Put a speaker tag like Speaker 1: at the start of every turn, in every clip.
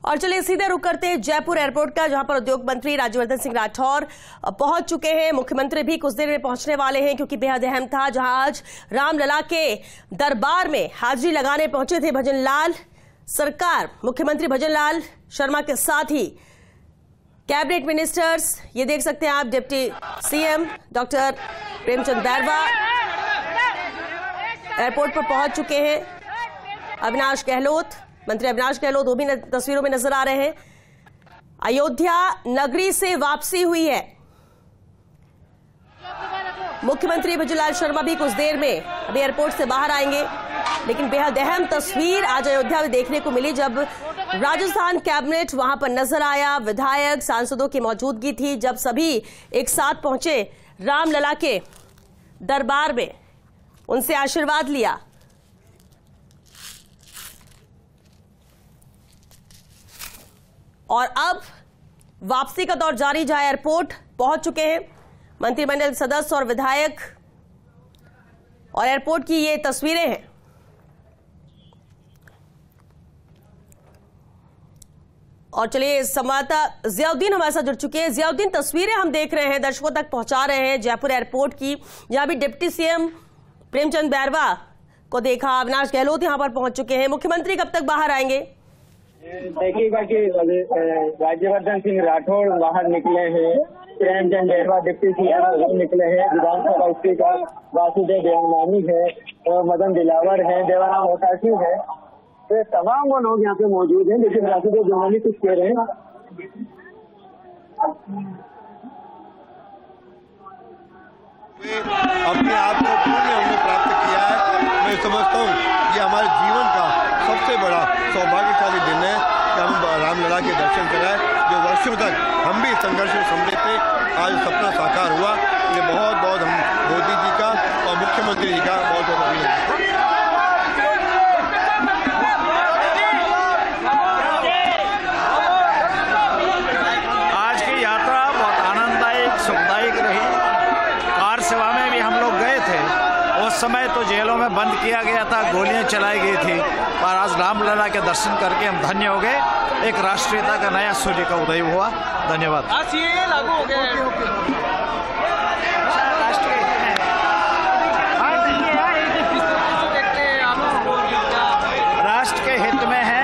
Speaker 1: और चलिए सीधे रुक करते हैं जयपुर एयरपोर्ट का, जहां पर उद्योग मंत्री राज्यवर्धन सिंह राठौर पहुंच चुके हैं। मुख्यमंत्री भी कुछ देर में पहुंचने वाले हैं, क्योंकि बेहद अहम था। जहां आज रामलला के दरबार में हाजिरी लगाने पहुंचे थे भजन लाल सरकार, मुख्यमंत्री भजन लाल शर्मा के साथ ही कैबिनेट मिनिस्टर्स, ये देख सकते हैं आप, deputy CM doctor Premchand Bairwa airport पर पहुंच चुके हैं। अविनाश गहलोत, मंत्री अविनाश गहलोत, वो भी तस्वीरों में नजर आ रहे हैं। अयोध्या नगरी से वापसी हुई है। मुख्यमंत्री भजन लाल शर्मा भी कुछ देर में अभी एयरपोर्ट से बाहर आएंगे, लेकिन बेहद अहम तस्वीर आज अयोध्या में देखने को मिली, जब राजस्थान कैबिनेट वहां पर नजर आया। विधायक सांसदों की मौजूदगी थी, जब सभी एक साथ पहुंचे रामलला के दरबार में, उनसे आशीर्वाद लिया। और अब वापसी का दौर जारी, जहां एयरपोर्ट पहुंच चुके हैं मंत्रिमंडल सदस्य और विधायक, और एयरपोर्ट की ये तस्वीरें हैं। और चलिए संवाददाता जियाउद्दीन हमारे साथ जुड़ चुके हैं। जियाउद्दीन, तस्वीरें हम देख रहे हैं, दर्शकों तक पहुंचा रहे हैं जयपुर एयरपोर्ट की, जहां भी डिप्टी सीएम प्रेमचंद बैरवा को देखा। अविनाश गहलोत यहां पर पहुंच चुके हैं। मुख्यमंत्री कब तक बाहर आएंगे?
Speaker 2: देखिएगा कि राज्यवर्धन सिंह राठौड़ बाहर निकले हैं, प्रेमचंद बैरवा डिप्टी सीएम निकले हैं, विधानसभा स्पीकर वासुदेव देवनानी है, मदन दिलावर है, देवाराम मोटासी है, तो तमाम वो लोग यहाँ पे मौजूद हैं। लेकिन वासुदेव देवनानी कुछ कह रहे हैं।
Speaker 3: अपने आप को पूर्ण हमने प्राप्त किया है। मैं समझता हूँ ये हमारे जीवन का सबसे बड़ा सौभाग्यशाली दिन है कि हम रामलला के दर्शन कराए। जो वर्षों तक हम भी संघर्ष में सम्मिलित थे, आज सपना साकार हुआ। ये बहुत बहुत हम मोदी जी का और मुख्यमंत्री जी का बहुत बहुत अभिनंदन।
Speaker 4: आज की यात्रा बहुत आनंददायक, सुखदायक रही। कार सेवा में भी हम लोग गए थे, उस समय तो जेलों में बंद किया गया था, गोलियां चलाई गई थी, पर आज रामलला के दर्शन करके हम धन्य हो गए। एक राष्ट्रीयता का नया सूर्य का उदय हुआ। धन्यवाद।
Speaker 5: लागू हो गए।
Speaker 4: राष्ट्र के हित में है,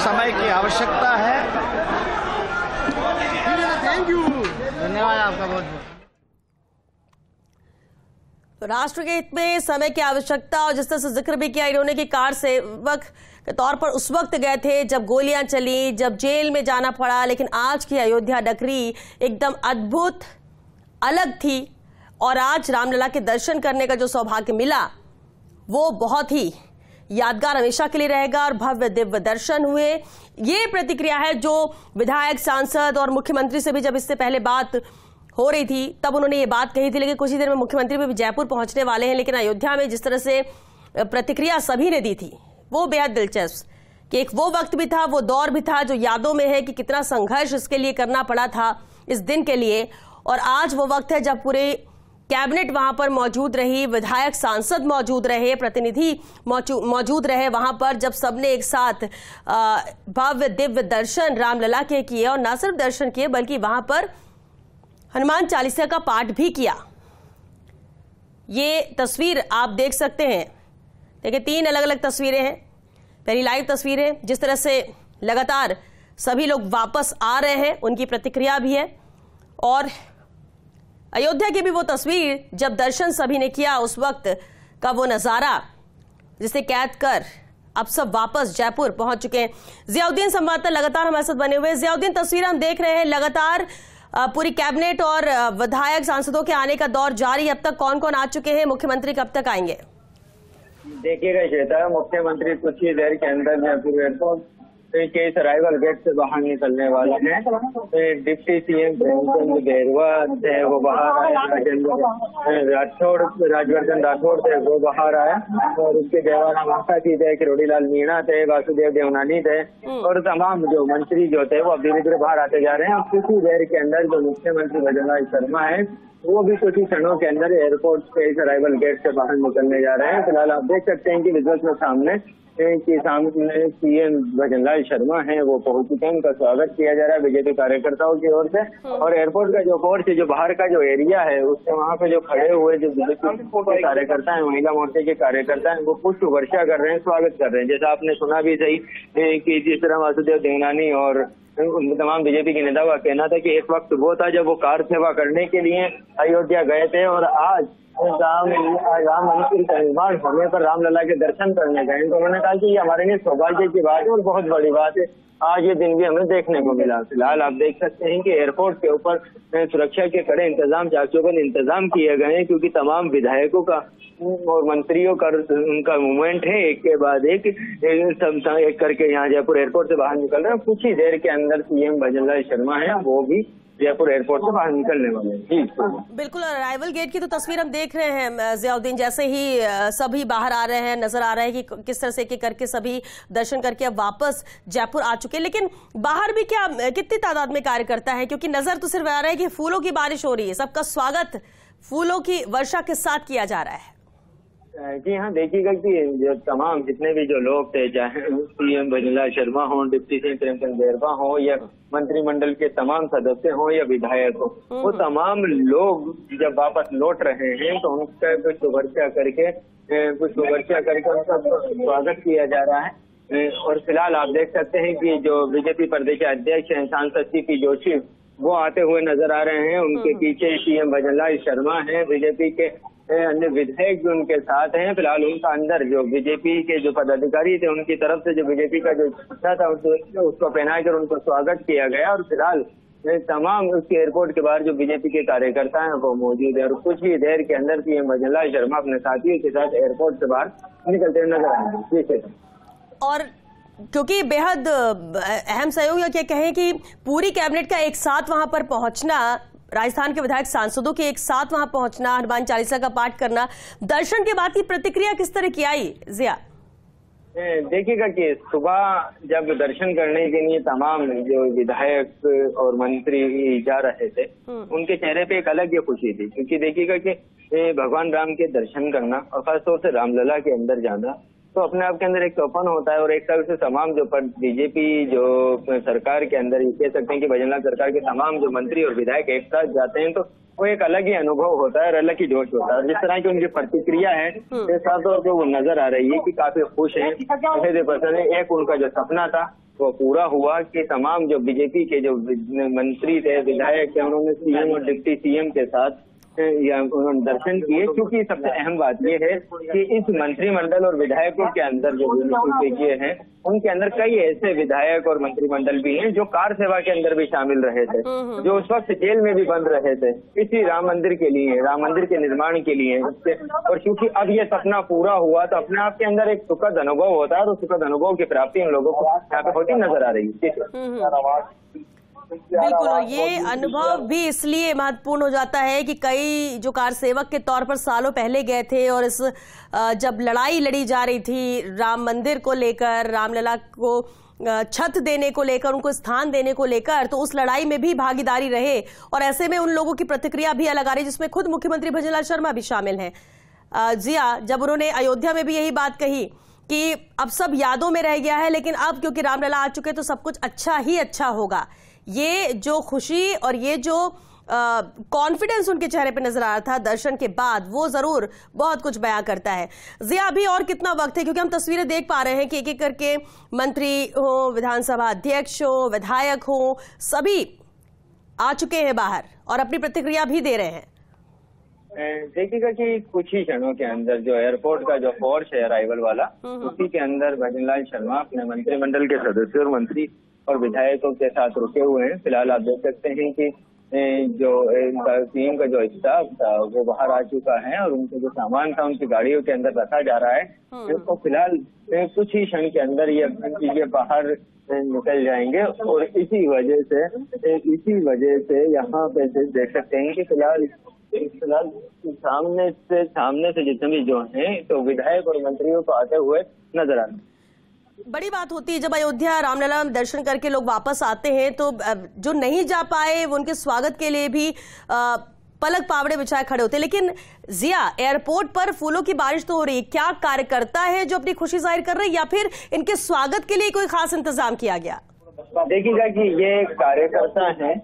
Speaker 4: समय की आवश्यकता है।
Speaker 5: थैंक यू, धन्यवाद आपका बहुत बहुत।
Speaker 1: तो राष्ट्र के हित में समय की आवश्यकता, और जिस तरह से जिक्र भी किया इन्होंने कि कार सेवक के तौर पर उस वक्त गए थे जब गोलियां चली, जब जेल में जाना पड़ा, लेकिन आज की अयोध्या नगरी एकदम अद्भुत अलग थी। और आज रामलला के दर्शन करने का जो सौभाग्य मिला वो बहुत ही यादगार हमेशा के लिए रहेगा। और भव्य दिव्य दर्शन हुए। ये प्रतिक्रिया है जो विधायक, सांसद और मुख्यमंत्री से भी जब इससे पहले बात हो रही थी तब उन्होंने ये बात कही थी। लेकिन कुछ ही देर में मुख्यमंत्री भी जयपुर पहुंचने वाले हैं। लेकिन अयोध्या में जिस तरह से प्रतिक्रिया सभी ने दी थी वो बेहद दिलचस्प, कि एक वो वक्त भी था, वो दौर भी था जो यादों में है, कि कितना संघर्ष इसके लिए करना पड़ा था इस दिन के लिए। और आज वो वक्त है जब पूरे कैबिनेट वहां पर मौजूद रही, विधायक सांसद मौजूद रहे, प्रतिनिधि मौजूद रहे वहां पर, जब सबने एक साथ भव्य दिव्य दर्शन रामलला के किए। और न सिर्फ दर्शन किए बल्कि वहां पर हनुमान चालीसा का पाठ भी किया। ये तस्वीर आप देख सकते हैं। देखिए, 3 अलग अलग तस्वीरें हैं। पहली लाइव तस्वीर है, जिस तरह से लगातार सभी लोग वापस आ रहे हैं, उनकी प्रतिक्रिया भी है। और अयोध्या की भी वो तस्वीर जब दर्शन सभी ने किया, उस वक्त का वो नजारा जिसे कैद कर अब सब वापस जयपुर पहुंच चुके हैं। जियाउद्दीन संवाददाता लगातार हमारे साथ बने हुए हैं। जियाउद्दीन, तस्वीर हम देख रहे हैं, लगातार पूरी कैबिनेट और विधायक सांसदों के आने का दौर जारी। अब तक कौन कौन आ चुके हैं? मुख्यमंत्री कब तक आएंगे?
Speaker 2: देखिएगा श्वेता, मुख्यमंत्री कुछ ही देर के अंदर जयपुर एयरपोर्ट के इस अराइवल गेट से बाहर निकलने वाले हैं। डिप्टी सीएम प्रेमचंद बैरवा थे, वो बाहर आए, राज्यवर्धन राठौड़ थे, वो बाहर आए, और उसके देवाराम मोटासी थे, किरोड़ीलाल मीणा थे, वासुदेव देवनानी थे, और तमाम जो मंत्री जो थे वो अब धीरे धीरे बाहर आते जा रहे हैं। और कुछ ही देर के अंदर जो मुख्यमंत्री भजन लाल शर्मा है वो भी कुछ ही क्षणों के अंदर एयरपोर्ट से इस अराइवल गेट से बाहर निकलने जा रहे हैं। फिलहाल आप देख सकते हैं कि विजुअल्स में सामने के सामने सीएम भजनलाल शर्मा हैं वो पहुंच चुके हैं। उनका स्वागत किया जा रहा है बीजेपी कार्यकर्ताओं की ओर से। और एयरपोर्ट का जो कोर्ट है, जो बाहर का जो एरिया है, उससे वहाँ पे जो खड़े हुए जो बीजेपी के कार्यकर्ता हैं, महिला मोर्चे के कार्यकर्ता हैं, वो पुष्प वर्षा कर रहे हैं, स्वागत कर रहे हैं। जैसा आपने सुना भी सही कि जिस तरह वासुदेव देवनानी और तमाम बीजेपी के नेताओं का कहना था कि एक वक्त वो था जब वो कार सेवा करने के लिए अयोध्या गए थे और आज राम मंदिर का निर्माण होने पर रामलला के दर्शन करने गए। तो उन्होंने कहा कि ये हमारे लिए सौभाग्य की बात है और बहुत बड़ी बात है, आज ये दिन भी हमें देखने को मिला। फिलहाल आप देख सकते हैं कि एयरपोर्ट के ऊपर सुरक्षा के कड़े इंतजाम, चाक-चौबंद इंतजाम किए गए हैं, क्योंकि तमाम विधायकों का और मंत्रियों का उनका मूवमेंट है, एक के बाद एक करके यहाँ जयपुर एयरपोर्ट से बाहर निकल रहे हैं। कुछ ही देर के अंदर सीएम भजनलाल शर्मा है, वो भी जयपुर एयरपोर्ट से बाहर निकलने वाले हैं। जी
Speaker 1: बिल्कुल, अराइवल गेट की तो तस्वीर हम देख रहे हैं जियाउद्दीन, जैसे ही सभी बाहर आ रहे हैं, नजर आ रहा है कि किस तरह से करके सभी दर्शन करके अब वापस जयपुर आ चुके हैं। लेकिन बाहर भी क्या कितनी तादाद में कार्यकर्ता है, क्योंकि नजर तो सिर्फ आ रहा है कि फूलों की बारिश हो रही है, सबका स्वागत फूलों की वर्षा के साथ किया जा रहा है।
Speaker 2: जी हाँ, देखिएगा कि जो तमाम जितने भी जो लोग थे, चाहे सीएम भजनलाल शर्मा हो, डिप्टी सीएम प्रेमचंद बैरवा हो, या मंत्रिमंडल के तमाम सदस्य हो या विधायक हो, वो तमाम लोग जब वापस लौट रहे हैं तो उनका पुष्प वर्षा करके उनका स्वागत किया जा रहा है। और फिलहाल आप देख सकते हैं कि जो बीजेपी प्रदेश अध्यक्ष हैं सांसद सीपी जोशी, वो आते हुए नजर आ रहे हैं। उनके पीछे सीएम भजनलाल शर्मा हैं, बीजेपी के अन्य विधायक भी उनके साथ हैं। फिलहाल उनका अंदर जो बीजेपी के जो पदाधिकारी थे, उनकी तरफ से जो बीजेपी का जो छत्ता था उसको पहनाकर उनको स्वागत किया गया। और फिलहाल तमाम उसके एयरपोर्ट के बाहर जो बीजेपी के कार्यकर्ता हैं वो मौजूद है। और कुछ ही देर के अंदर सीएम भजनलाल शर्मा अपने साथियों के साथ एयरपोर्ट से बाहर निकलते नजर आएंगे।
Speaker 1: और क्योंकि बेहद अहम सहयोग, या क्या कहें कि पूरी कैबिनेट का एक साथ वहां पर पहुंचना, राजस्थान के विधायक सांसदों के एक साथ वहां पहुंचना, हनुमान चालीसा का पाठ करना, दर्शन के बाद की प्रतिक्रिया किस तरह की आई जिया?
Speaker 2: देखिएगा कि सुबह जब दर्शन करने के लिए तमाम जो विधायक और मंत्री जा रहे थे, उनके चेहरे पे एक अलग ही खुशी थी, क्योंकि देखिएगा कि भगवान राम के दर्शन करना और खासतौर से रामलला के अंदर जाना तो अपने आप के अंदर एक तोहफा होता है। और एक तरह से तमाम जो बीजेपी जो सरकार के अंदर, ये कह सकते हैं कि भजनलाल सरकार के तमाम जो मंत्री और विधायक एक साथ जाते हैं तो वो एक अलग ही अनुभव होता है और अलग ही जोश होता है। जिस तरह की उनकी प्रतिक्रिया है, साफ तौर पर वो नजर आ रही है कि काफी खुश है, पसंद है। एक उनका जो सपना था वो पूरा हुआ कि तमाम जो बीजेपी के जो मंत्री थे, विधायक थे, उन्होंने सीएम और डिप्टी सीएम के साथ उन्होंने दर्शन किए। क्योंकि सबसे अहम बात यह है कि इस मंत्रिमंडल और विधायकों के अंदर जो किए हैं, उनके अंदर कई ऐसे विधायक और मंत्रिमंडल भी हैं जो कार सेवा के अंदर भी शामिल रहे थे, जो उस वक्त जेल में भी बंद रहे थे इसी राम मंदिर के लिए, राम मंदिर के निर्माण के लिए। और क्योंकि अब ये सपना पूरा हुआ तो अपने आप के अंदर एक सुखद अनुभव होता है और सुखद अनुभव की प्राप्ति उन लोगों को यहाँ पे होती नजर आ रही है।
Speaker 1: बिल्कुल, और ये अनुभव भी इसलिए महत्वपूर्ण हो जाता है कि कई जो कार सेवक के तौर पर सालों पहले गए थे और इस जब लड़ाई लड़ी जा रही थी राम मंदिर को लेकर, रामलला को छत देने को लेकर, उनको स्थान देने को लेकर, तो उस लड़ाई में भी भागीदारी रहे। और ऐसे में उन लोगों की प्रतिक्रिया भी अलग आ रही है, जिसमें खुद मुख्यमंत्री भजनलाल शर्मा भी शामिल हैं। जिया, जब उन्होंने अयोध्या में भी यही बात कही कि अब सब यादों में रह गया है, लेकिन अब क्योंकि रामलला आ चुके तो सब कुछ अच्छा ही अच्छा होगा, ये जो खुशी और ये जो कॉन्फिडेंस उनके चेहरे पे नजर आ रहा था दर्शन के बाद, वो जरूर बहुत कुछ बयां करता है। जिया, अभी और कितना वक्त है, क्योंकि हम तस्वीरें देख पा रहे हैं कि एक एक करके मंत्री हो, विधानसभा अध्यक्ष हो, विधायक हो, सभी आ चुके हैं बाहर और अपनी प्रतिक्रिया भी दे रहे हैं।
Speaker 2: देखिएगा कि कुछ ही क्षणों के अंदर जो एयरपोर्ट का जो फोर्स है अराइवल वाला, उसी के अंदर भजनलाल शर्मा अपने मंत्रिमंडल के सदस्यों और मंत्री और विधायकों के साथ रुके हुए हैं। फिलहाल आप देख सकते हैं कि जो सीएम का जो स्टाफ था वो बाहर आ चुका है और उनके जो सामान था उनकी गाड़ियों के अंदर रखा जा रहा है। तो फिलहाल कुछ ही क्षण के अंदर ये बाहर निकल जाएंगे और इसी वजह से यहाँ पे देख सकते हैं कि फिलहाल सामने से जितने भी जो हैं तो विधायक और मंत्रियों को आते हुए नजर आ रहे हैं।
Speaker 1: बड़ी बात होती है जब अयोध्या रामलला में दर्शन करके लोग वापस आते हैं, तो जो नहीं जा पाए वो उनके स्वागत के लिए भी पलक पावड़े बिछाए खड़े होते। लेकिन जिया, एयरपोर्ट पर फूलों की बारिश तो हो रही है, क्या कार्यकर्ता है जो अपनी खुशी जाहिर कर रहे हैं या फिर इनके स्वागत के लिए कोई खास इंतजाम किया गया?
Speaker 2: देखिएगा कि ये कार्यकर्ता है,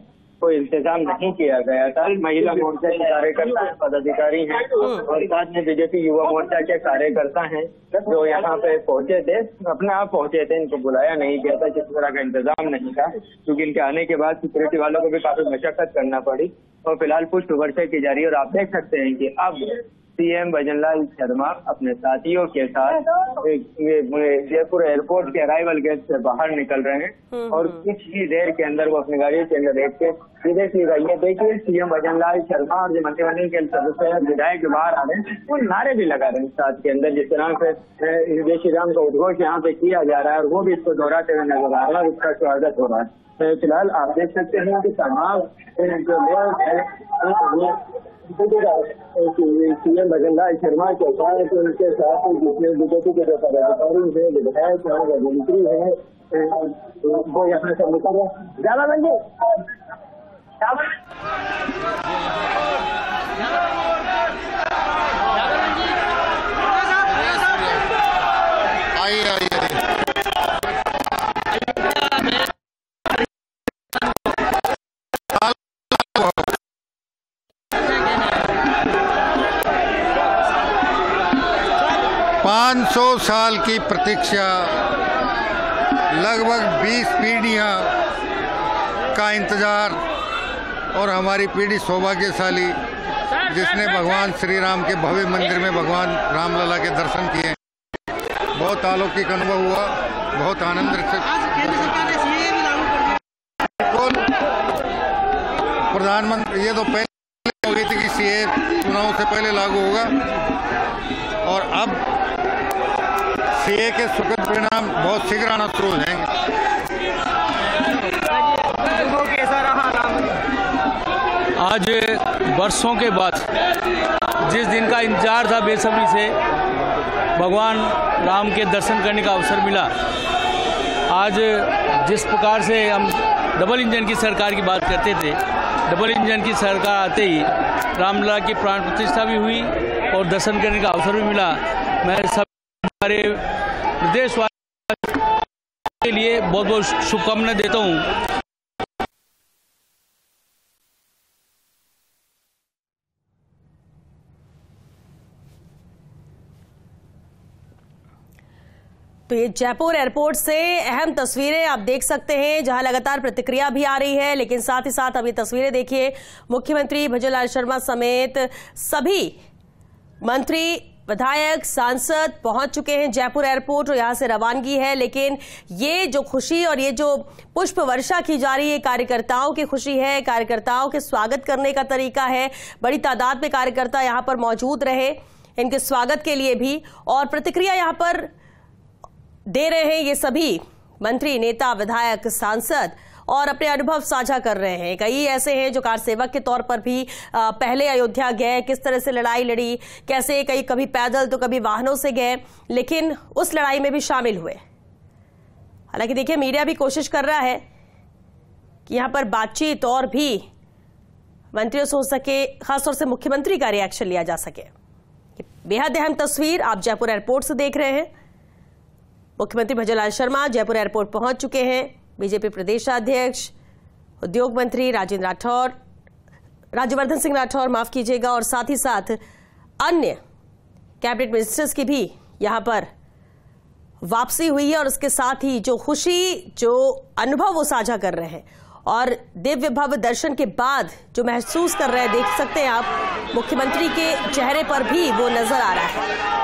Speaker 2: कोई इंतजाम नहीं किया गया था। महिला मोर्चा के कार्यकर्ता पदाधिकारी हैं और साथ में बीजेपी युवा मोर्चा के कार्यकर्ता हैं जो यहाँ पे पहुंचे थे, अपने आप पहुंचे थे, इनको बुलाया नहीं गया था, किसी तरह का इंतजाम नहीं था, क्योंकि इनके आने के बाद सिक्योरिटी वालों को भी काफी मशक्कत करना पड़ी और फिलहाल पुष्प वर्षा की जा रही है। और आप देख सकते हैं कि अब सीएम भजनलाल शर्मा अपने साथियों के साथ जयपुर एयरपोर्ट के अराइवल गेट से बाहर निकल रहे हैं और कुछ ही देर के अंदर वो अपनी गाड़ी के अंदर देख के देखिएगा, ये देखिए सीएम भजनलाल शर्मा और जो मंत्रिमंडल के सदस्य विधायक बाहर आ रहे हैं वो नारे भी लगा रहे हैं साथ के अंदर, जिस तरह से जय श्री राम का उद्घोष यहाँ पे किया जा रहा है और वो भी इसको दोहराते हुए नजर आ रहा है और उसका स्वागत हो रहा है। फिलहाल आप देख सकते हैं कि तमाम जो लोग हैं सीएम भजनलाल शर्मा के साथ उनके साथ जितने बीजेपी के पदाधिकारी है, विधायक है, मंत्री है, वो यहाँ से निकल रहे। ज्यादा बंदे
Speaker 3: आइए आइए 500 साल की प्रतीक्षा, लगभग 20 पीढ़ियां का इंतजार और हमारी पीढ़ी सौभाग्यशाली जिसने भगवान श्री राम के भव्य मंदिर में भगवान रामलला के दर्शन किए। बहुत अलौकिक अनुभव हुआ, बहुत आनंद से। प्रधानमंत्री ये तो पहले हो गई थी कि सीए चुनाव से पहले लागू होगा और अब सीए के सुखद परिणाम बहुत शीघ्र आना शुरू हो जाएंगे।
Speaker 6: आज वर्षों के बाद जिस दिन का इंतजार था बेसब्री से, भगवान राम के दर्शन करने का अवसर मिला। आज जिस प्रकार से हम डबल इंजन की सरकार की बात करते थे, डबल इंजन की सरकार आते ही रामलला की प्राण प्रतिष्ठा भी हुई और दर्शन करने का अवसर भी मिला। मैं सब हमारे प्रदेशवासियों के लिए बहुत बहुत शुभकामनाएं देता हूँ।
Speaker 1: तो ये जयपुर एयरपोर्ट से अहम तस्वीरें आप देख सकते हैं, जहां लगातार प्रतिक्रिया भी आ रही है, लेकिन साथ ही साथ अब ये तस्वीरें देखिए, मुख्यमंत्री भजनलाल शर्मा समेत सभी मंत्री, विधायक, सांसद पहुंच चुके हैं जयपुर एयरपोर्ट और यहां से रवानगी है। लेकिन ये जो खुशी और ये जो पुष्प वर्षा की जा रही है, कार्यकर्ताओं की खुशी है, कार्यकर्ताओं के स्वागत करने का तरीका है। बड़ी तादाद में कार्यकर्ता यहां पर मौजूद रहे इनके स्वागत के लिए भी, और प्रतिक्रिया यहां पर दे रहे हैं ये सभी मंत्री, नेता, विधायक, सांसद और अपने अनुभव साझा कर रहे हैं। कई ऐसे हैं जो कार सेवक के तौर पर भी पहले अयोध्या गए, किस तरह से लड़ाई लड़ी, कैसे कभी पैदल तो कभी वाहनों से गए, लेकिन उस लड़ाई में भी शामिल हुए। हालांकि देखिए, मीडिया भी कोशिश कर रहा है कि यहां पर बातचीत और भी मंत्रियों से हो सके, खासतौर से मुख्यमंत्री का रिएक्शन लिया जा सके। बेहद अहम तस्वीर आप जयपुर एयरपोर्ट से देख रहे हैं। मुख्यमंत्री भजनलाल शर्मा जयपुर एयरपोर्ट पहुंच चुके हैं। बीजेपी प्रदेशाध्यक्ष, उद्योग मंत्री राज्यवर्धन सिंह राठौर माफ कीजिएगा, और साथ ही साथ अन्य कैबिनेट मिनिस्टर्स की भी यहां पर वापसी हुई है और उसके साथ ही जो खुशी, जो अनुभव वो साझा कर रहे हैं और दिव्य भव्य दर्शन के बाद जो महसूस कर रहे हैं, देख सकते हैं आप मुख्यमंत्री के चेहरे पर भी वो नजर आ रहा है।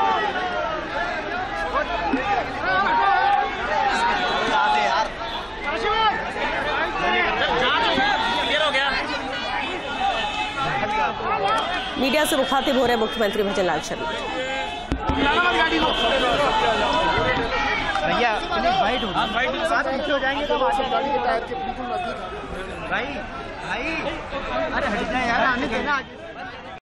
Speaker 1: मीडिया से मुखातिब हो रहे मुख्यमंत्री भजनलाल शर्मा।
Speaker 5: भैया साथ पीछे हो जाएंगे तो गाड़ी के टायर के बिल्कुल नजदीक। भाई अरे हट जाए यार, आने देना।